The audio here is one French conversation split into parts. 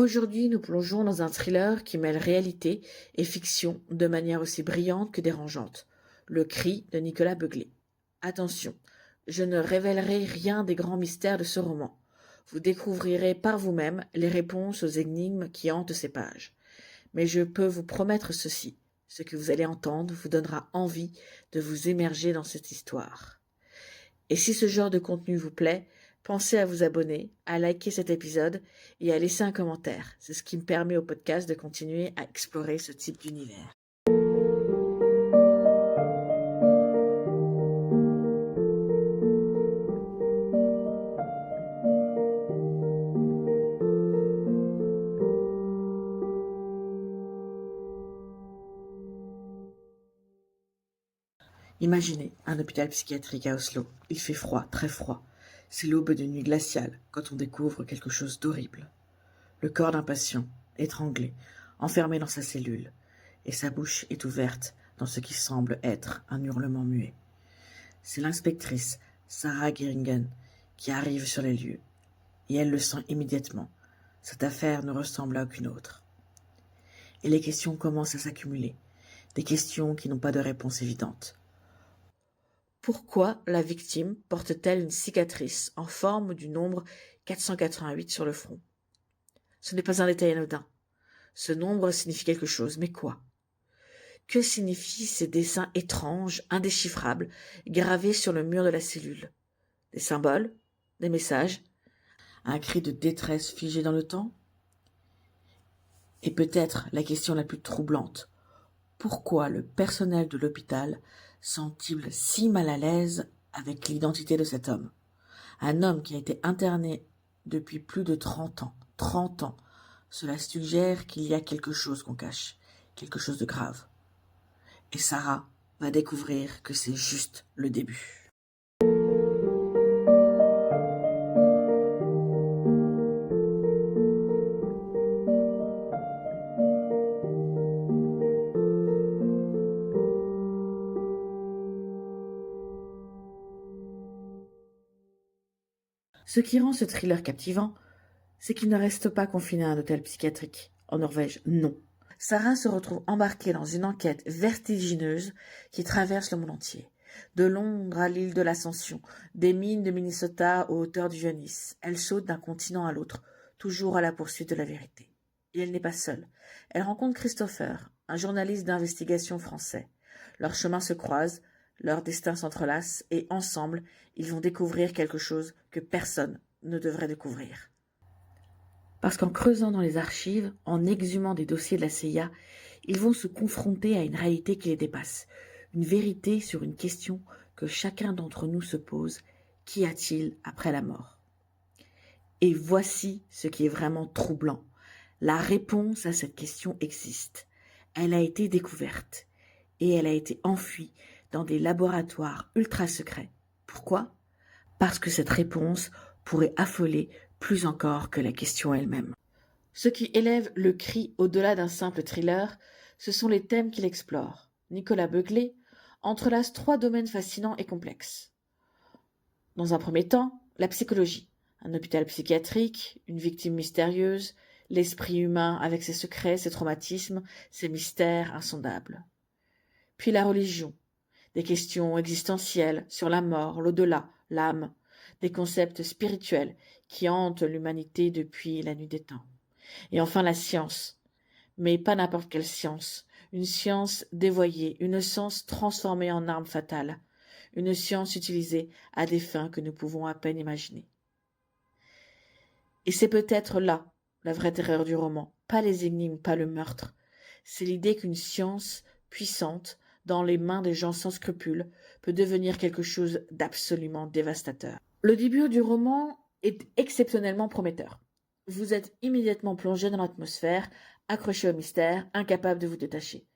Aujourd'hui, nous plongeons dans un thriller qui mêle réalité et fiction de manière aussi brillante que dérangeante. Le Cri de Nicolas Begley. Attention, je ne révélerai rien des grands mystères de ce roman. Vous découvrirez par vous-même les réponses aux énigmes qui hantent ces pages. Mais je peux vous promettre ceci, ce que vous allez entendre vous donnera envie de vous immerger dans cette histoire. Et si ce genre de contenu vous plaît, pensez à vous abonner, à liker cet épisode et à laisser un commentaire. C'est ce qui me permet au podcast de continuer à explorer ce type d'univers. Imaginez un hôpital psychiatrique à Oslo. Il fait froid, très froid. C'est l'aube d'une nuit glaciale quand on découvre quelque chose d'horrible. Le corps d'un patient, étranglé, enfermé dans sa cellule, et sa bouche est ouverte dans ce qui semble être un hurlement muet. C'est l'inspectrice Sarah Geringen qui arrive sur les lieux, et elle le sent immédiatement. Cette affaire ne ressemble à aucune autre. Et les questions commencent à s'accumuler, des questions qui n'ont pas de réponse évidente. Pourquoi la victime porte-t-elle une cicatrice en forme du nombre 488 sur le front? Ce n'est pas un détail anodin. Ce nombre signifie quelque chose, mais quoi? Que signifient ces dessins étranges, indéchiffrables, gravés sur le mur de la cellule? Des symboles? Des messages? Un cri de détresse figé dans le temps? Et peut-être la question la plus troublante. Pourquoi le personnel de l'hôpital sent-il si mal à l'aise avec l'identité de cet homme? Un homme qui a été interné depuis plus de 30 ans. 30 ans. Cela suggère qu'il y a quelque chose qu'on cache, quelque chose de grave. Et Sarah va découvrir que c'est juste le début. Ce qui rend ce thriller captivant, c'est qu'il ne reste pas confiné à un hôtel psychiatrique. En Norvège, non. Sarah se retrouve embarquée dans une enquête vertigineuse qui traverse le monde entier. De Londres à l'île de l'Ascension, des mines de Minnesota aux hauteurs du Vieux-Nice, elle saute d'un continent à l'autre, toujours à la poursuite de la vérité. Et elle n'est pas seule. Elle rencontre Christopher, un journaliste d'investigation français. Leurs chemins se croisent, leurs destins s'entrelacent, et ensemble, ils vont découvrir quelque chose que personne ne devrait découvrir. Parce qu'en creusant dans les archives, en exhumant des dossiers de la CIA, ils vont se confronter à une réalité qui les dépasse, une vérité sur une question que chacun d'entre nous se pose: qu'y a-t-il après la mort? Et voici ce qui est vraiment troublant. La réponse à cette question existe. Elle a été découverte et elle a été enfuie dans des laboratoires ultra secrets. Pourquoi? Parce que cette réponse pourrait affoler plus encore que la question elle-même. Ce qui élève le cri au-delà d'un simple thriller, ce sont les thèmes qu'il explore. Nicolas Begley entrelace 3 domaines fascinants et complexes. Dans un premier temps, la psychologie. Un hôpital psychiatrique, une victime mystérieuse, l'esprit humain avec ses secrets, ses traumatismes, ses mystères insondables. Puis la religion. Des questions existentielles sur la mort, l'au-delà, l'âme, des concepts spirituels qui hantent l'humanité depuis la nuit des temps. Et enfin la science, mais pas n'importe quelle science, une science dévoyée, une science transformée en arme fatale, une science utilisée à des fins que nous pouvons à peine imaginer. Et c'est peut-être là la vraie terreur du roman, pas les énigmes, pas le meurtre, c'est l'idée qu'une science puissante, dans les mains des gens sans scrupules, peut devenir quelque chose d'absolument dévastateur. Le début du roman est exceptionnellement prometteur. Vous êtes immédiatement plongé dans l'atmosphère, accroché au mystère, incapable de vous détacher.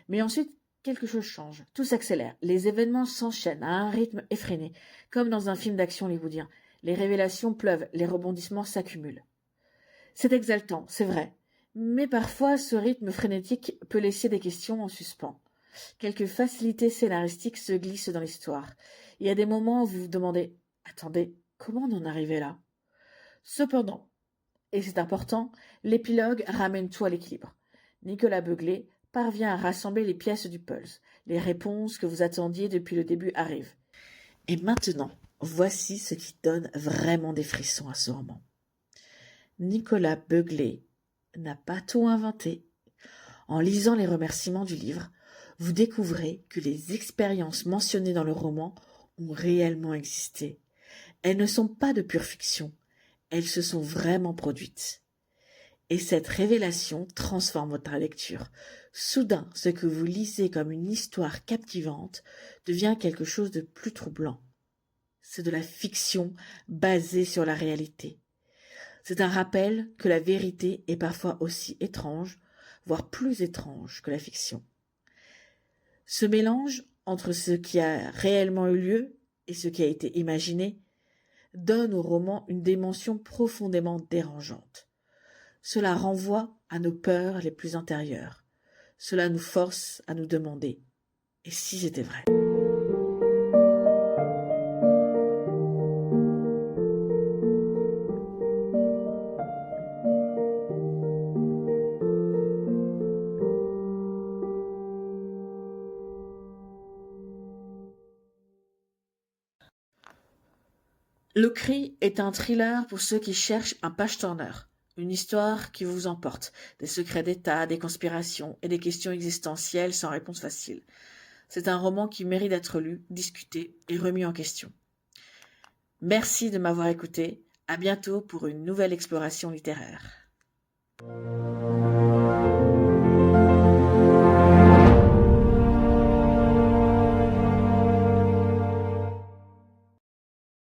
Mais ensuite, quelque chose change, tout s'accélère, les événements s'enchaînent à un rythme effréné, comme dans un film d'action hollywoodien. Les révélations pleuvent, les rebondissements s'accumulent. C'est exaltant, c'est vrai, mais parfois ce rythme frénétique peut laisser des questions en suspens. Quelques facilités scénaristiques se glissent dans l'histoire. Il y a des moments où vous vous demandez « Attendez, comment on en est arrivé là ?» Cependant, Et c'est important, l'épilogue ramène tout à l'équilibre. Nicolas Beuglet parvient à rassembler les pièces du puzzle. Les réponses que vous attendiez depuis le début arrivent. Et maintenant, voici ce qui donne vraiment des frissons à ce roman. Nicolas Beuglet n'a pas tout inventé. En lisant les remerciements du livre, vous découvrez que les expériences mentionnées dans le roman ont réellement existé. Elles ne sont pas de pure fiction, elles se sont vraiment produites. Et cette révélation transforme votre lecture. Soudain, ce que vous lisez comme une histoire captivante devient quelque chose de plus troublant. C'est de la fiction basée sur la réalité. C'est un rappel que la vérité est parfois aussi étrange, voire plus étrange que la fiction. Ce mélange entre ce qui a réellement eu lieu et ce qui a été imaginé donne au roman une dimension profondément dérangeante. Cela renvoie à nos peurs les plus intérieures. Cela nous force à nous demander « et si c'était vrai ?» Le Cri est un thriller pour ceux qui cherchent un page-turner, une histoire qui vous emporte, des secrets d'État, des conspirations et des questions existentielles sans réponse facile. C'est un roman qui mérite d'être lu, discuté et remis en question. Merci de m'avoir écouté. À bientôt pour une nouvelle exploration littéraire.